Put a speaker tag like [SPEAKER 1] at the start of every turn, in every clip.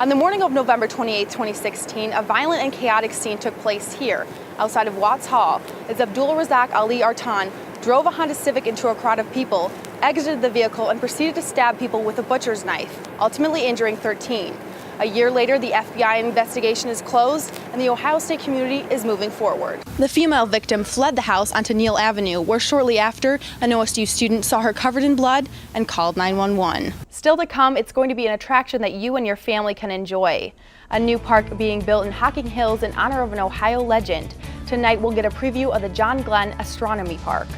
[SPEAKER 1] On the morning of November 28, 2016, a violent and chaotic scene took place here, outside of Watts Hall, as Abdul Razak Ali Artan drove a Honda Civic into a crowd of people, exited the vehicle, and proceeded to stab people with a butcher's knife, ultimately injuring 13. A year later, the FBI investigation is closed, and the Ohio State community is moving forward. The female victim fled the house onto Neal Avenue, where shortly after, an OSU student saw her covered in blood and called 911. Still to come, it's going to be an attraction that you and your family can enjoy. A new park being built in Hocking Hills in honor of an Ohio legend. Tonight, we'll get a preview of the John Glenn Astronomy Park.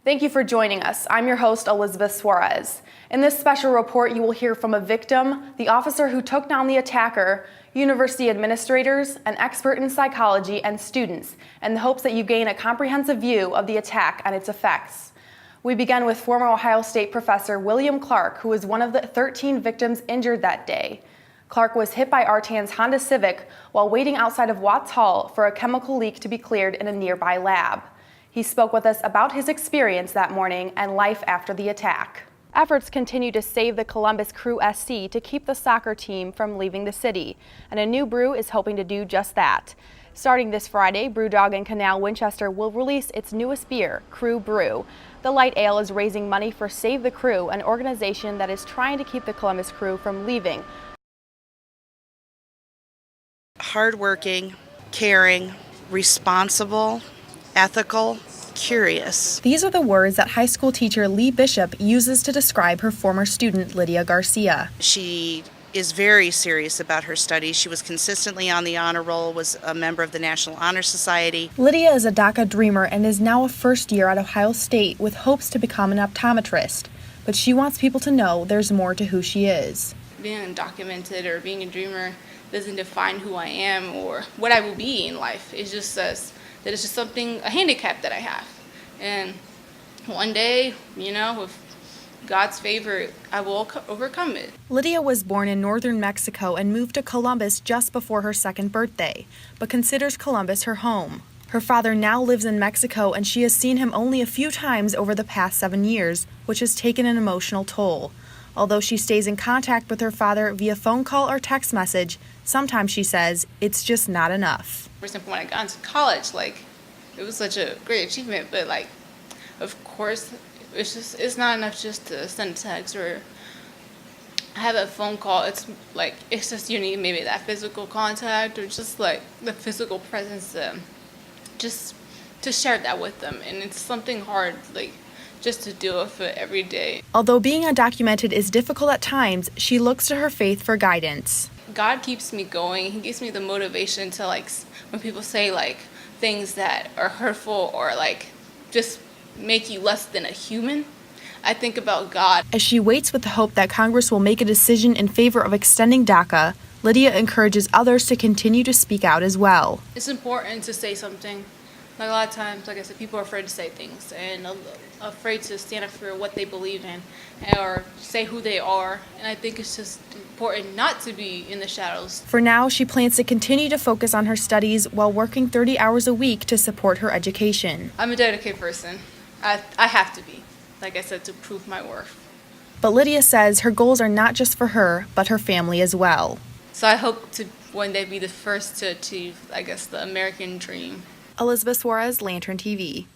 [SPEAKER 1] Thank you for joining us. I'm your host, Elizabeth Suarez. In this special report, you will hear from a victim, the officer who took down the attacker, university administrators, an expert in psychology, and students, in the hopes that you gain a comprehensive view of the attack and its effects. We begin with former Ohio State professor William Clark, who was one of the 13 victims injured that day. Clark was hit by Artan's Honda Civic while waiting outside of Watts Hall for a chemical leak to be cleared in a nearby lab. He spoke with us about his experience that morning and life after the attack. Efforts continue to save the Columbus Crew SC to keep the soccer team from leaving the city, and a new brew is hoping to do just that. Starting this Friday, Brewdog and Canal Winchester will release its newest beer, Crew Brew. The light ale is raising money for Save the Crew, an organization that is trying to keep the Columbus Crew from leaving.
[SPEAKER 2] Hardworking, caring, responsible, ethical, curious.
[SPEAKER 1] These are the words that high school teacher Lee Bishop uses to describe her former student, Lydia Garcia.
[SPEAKER 2] She is very serious about her studies. She was consistently on the honor roll, was a member of the National Honor Society.
[SPEAKER 1] Lydia is a DACA dreamer and is now a first year at Ohio State with hopes to become an optometrist. But she wants people to know there's more to who she is.
[SPEAKER 3] Being undocumented or being a dreamer doesn't define who I am or what I will be in life. It just says that it's just something, a handicap that I have. And one day, with God's favor, I will overcome it.
[SPEAKER 1] Lydia was born in northern Mexico and moved to Columbus just before her second birthday, but considers Columbus her home. Her father now lives in Mexico, and she has seen him only a few times over the past 7 years, which has taken an emotional toll. Although she stays in contact with her father via phone call or text message, sometimes she says it's just not enough.
[SPEAKER 3] For example, when I got into college, it was such a great achievement, but of course, it's not enough just to send a text or have a phone call. It's just you need maybe that physical contact or just the physical presence just to share that with them. And it's something hard, just to deal with it every day.
[SPEAKER 1] Although being undocumented is difficult at times, she looks to her faith for guidance.
[SPEAKER 3] God keeps me going. He gives me the motivation to when people say things that are hurtful or just make you less than a human, I think about God.
[SPEAKER 1] As she waits with the hope that Congress will make a decision in favor of extending DACA, Lydia encourages others to continue to speak out as well.
[SPEAKER 3] It's important to say something. A lot of times, like I said, people are afraid to say things and afraid to stand up for what they believe in or say who they are. And I think it's just important not to be in the shadows.
[SPEAKER 1] For now, she plans to continue to focus on her studies while working 30 hours a week to support her education.
[SPEAKER 3] I'm a dedicated person. I have to be, like I said, to prove my worth.
[SPEAKER 1] But Lydia says her goals are not just for her, but her family as well.
[SPEAKER 3] So I hope to one day be the first to achieve, the American dream.
[SPEAKER 1] Elizabeth Suarez, Lantern TV.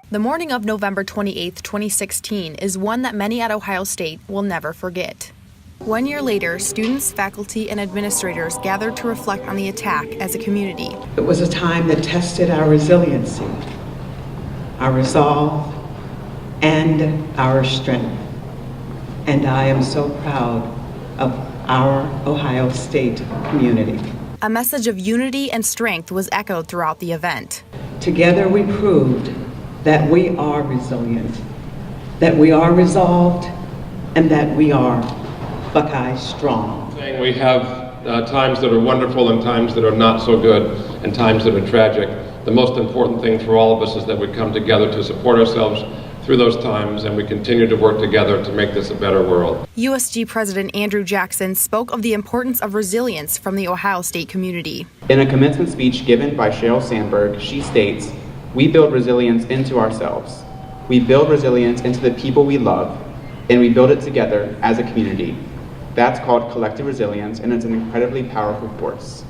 [SPEAKER 1] The morning of November 28, 2016 is one that many at Ohio State will never forget. 1 year later, students, faculty, and administrators gathered to reflect on the attack as a community.
[SPEAKER 4] It was a time that tested our resiliency, our resolve, and our strength. And I am so proud of our Ohio State community.
[SPEAKER 1] A message of unity and strength was echoed throughout the event.
[SPEAKER 4] Together we proved that we are resilient, that we are resolved, and that we are Buckeye strong.
[SPEAKER 5] We have times that are wonderful and times that are not so good and times that are tragic. The most important thing for all of us is that we come together to support ourselves through those times, and we continue to work together to make this a better world.
[SPEAKER 1] USG President Andrew Jackson spoke of the importance of resilience from the Ohio State community.
[SPEAKER 6] In a commencement speech given by Sheryl Sandberg, she states, "We build resilience into ourselves. We build resilience into the people we love, and we build it together as a community. That's called collective resilience, and it's an incredibly powerful force.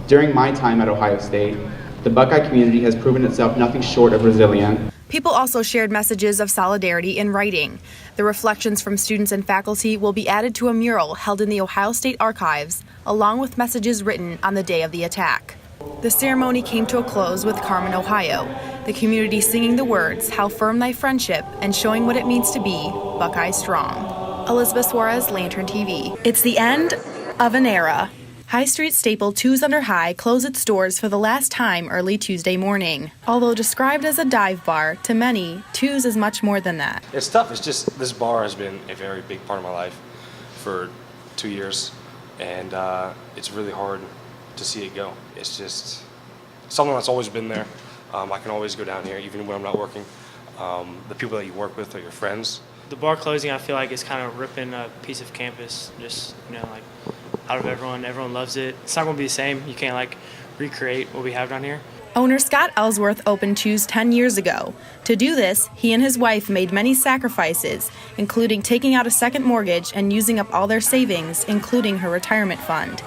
[SPEAKER 6] During my time at Ohio State, the Buckeye community has proven itself nothing short of resilient.
[SPEAKER 1] People also shared messages of solidarity in writing. The reflections from students and faculty will be added to a mural held in the Ohio State Archives, along with messages written on the day of the attack. The ceremony came to a close with Carmen, Ohio, the community singing the words, "How firm thy friendship," and showing what it means to be Buckeye strong. Elizabeth Suarez, Lantern TV. It's the end of an era. High Street staple Two's Under High closed its doors for the last time early Tuesday morning. Although described as a dive bar, to many, Two's is much more than that.
[SPEAKER 7] It's tough. It's just this bar has been a very big part of my life for 2 years, and it's really hard to see it go. It's just something that's always been there. I can always go down here even when I'm not working. The people that you work with are your friends.
[SPEAKER 8] The bar closing, I feel like, is kind of ripping a piece of campus, just, like out of everyone. Everyone loves it. It's not going to be the same. You can't recreate what we have down here.
[SPEAKER 1] Owner Scott Ellsworth opened Two's 10 years ago. To do this, he and his wife made many sacrifices, including taking out a second mortgage and using up all their savings, including her retirement fund.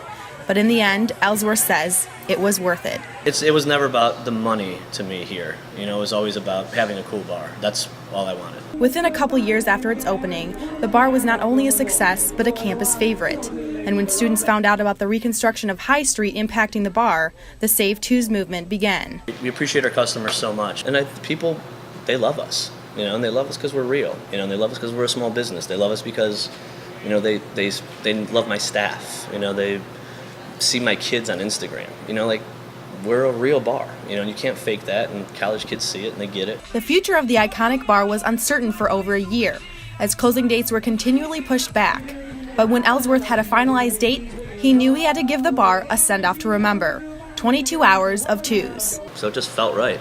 [SPEAKER 1] But in the end, Ellsworth says it was worth it.
[SPEAKER 9] It was never about the money to me here. It was always about having a cool bar. That's all I wanted.
[SPEAKER 1] Within a couple years after its opening, the bar was not only a success, but a campus favorite. And when students found out about the reconstruction of High Street impacting the bar, the Save Two's movement began.
[SPEAKER 9] We appreciate our customers so much. And people, they love us, and they love us because we're real. And they love us because we're a small business. They love us because, they love my staff. They see my kids on Instagram. We're a real bar, and you can't fake that, and college kids see it and they get it.
[SPEAKER 1] The future of the iconic bar was uncertain for over a year, as closing dates were continually pushed back. But when Ellsworth had a finalized date, he knew he had to give the bar a send-off to remember. 22 hours of Two's.
[SPEAKER 9] So it just felt right.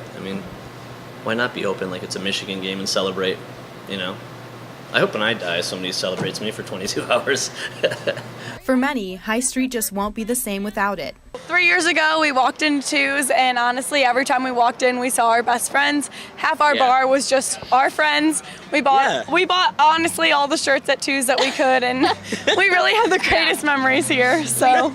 [SPEAKER 9] Why not be open like it's a Michigan game and celebrate, I hope when I die, somebody celebrates me for 22 hours.
[SPEAKER 1] For many, High Street just won't be the same without it.
[SPEAKER 10] 3 years ago, we walked into Two's, and honestly, every time we walked in, we saw our best friends. Half our bar was just our friends. We bought honestly all the shirts at Two's that we could, and we really have the greatest memories here. So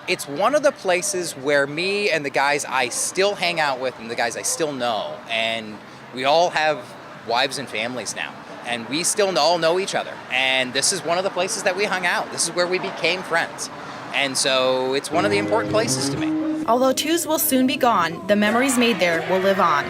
[SPEAKER 11] it's one of the places where me and the guys I still hang out with and the guys I still know, and we all have wives and families now. And we still all know each other. And this is one of the places that we hung out. This is where we became friends. And so it's one of the important places to me.
[SPEAKER 1] Although Two's will soon be gone, the memories made there will live on.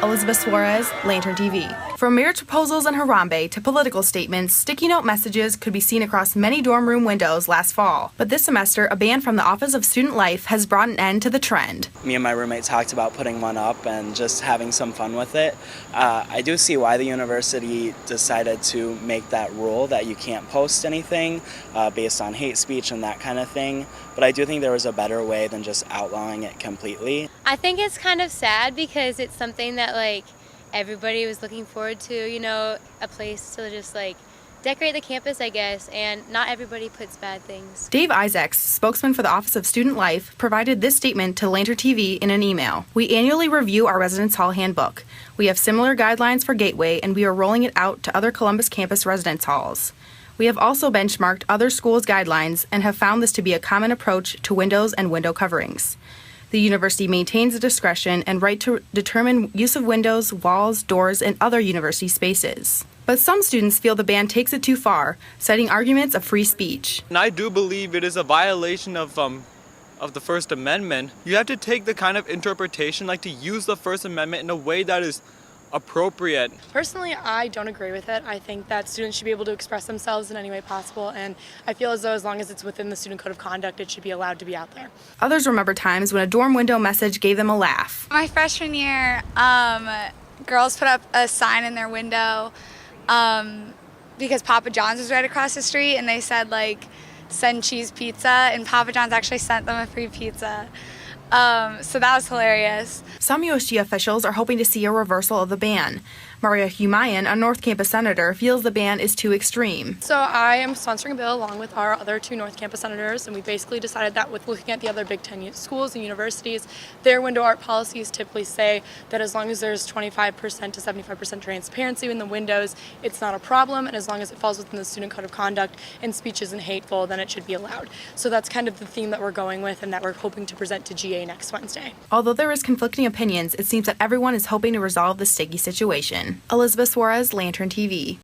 [SPEAKER 1] Elizabeth Suarez, Lantern TV. From marriage proposals in Harambe to political statements, sticky note messages could be seen across many dorm room windows last fall. But this semester, a ban from the Office of Student Life has brought an end to the trend.
[SPEAKER 12] Me and my roommate talked about putting one up and just having some fun with it. I do see why the university decided to make that rule that you can't post anything based on hate speech and that kind of thing. But I do think there was a better way than just outlawing it completely.
[SPEAKER 13] I think it's kind of sad because it's something that everybody was looking forward to, a place to just decorate the campus, I guess, and not everybody puts bad things.
[SPEAKER 1] Dave Isaacs, spokesman for the Office of Student Life, provided this statement to Lantern TV in an email. We annually review our Residence Hall handbook. We have similar guidelines for Gateway, and we are rolling it out to other Columbus campus residence halls. We have also benchmarked other schools' guidelines and have found this to be a common approach to windows and window coverings. The university maintains the discretion and right to determine use of windows, walls, doors, and other university spaces. But some students feel the ban takes it too far, citing arguments of free speech.
[SPEAKER 14] And I do believe it is a violation of the First Amendment. You have to take the kind of interpretation, to use the First Amendment in a way that is appropriate.
[SPEAKER 10] personally, I don't agree with it. I think that students should be able to express themselves in any way possible, and I feel as though as long as it's within the student code of conduct, it should be allowed to be out there.
[SPEAKER 1] Others remember times when a dorm window message gave them a laugh.
[SPEAKER 15] My freshman year, girls put up a sign in their window because Papa John's was right across the street, and they said send cheese pizza, and Papa John's actually sent them a free pizza. So that was hilarious.
[SPEAKER 1] Some USG officials are hoping to see a reversal of the ban. Maria Humayan, a North Campus senator, feels the ban is too extreme.
[SPEAKER 16] So I am sponsoring a bill along with our other 2 North Campus senators, and we basically decided that with looking at the other Big Ten schools and universities, their window art policies typically say that as long as there's 25% to 75% transparency in the windows, it's not a problem, and as long as it falls within the student code of conduct and speech isn't hateful, then it should be allowed. So that's kind of the theme that we're going with and that we're hoping to present to GA next Wednesday.
[SPEAKER 1] Although there is conflicting opinions, it seems that everyone is hoping to resolve the sticky situation. Elizabeth Suarez, Lantern TV.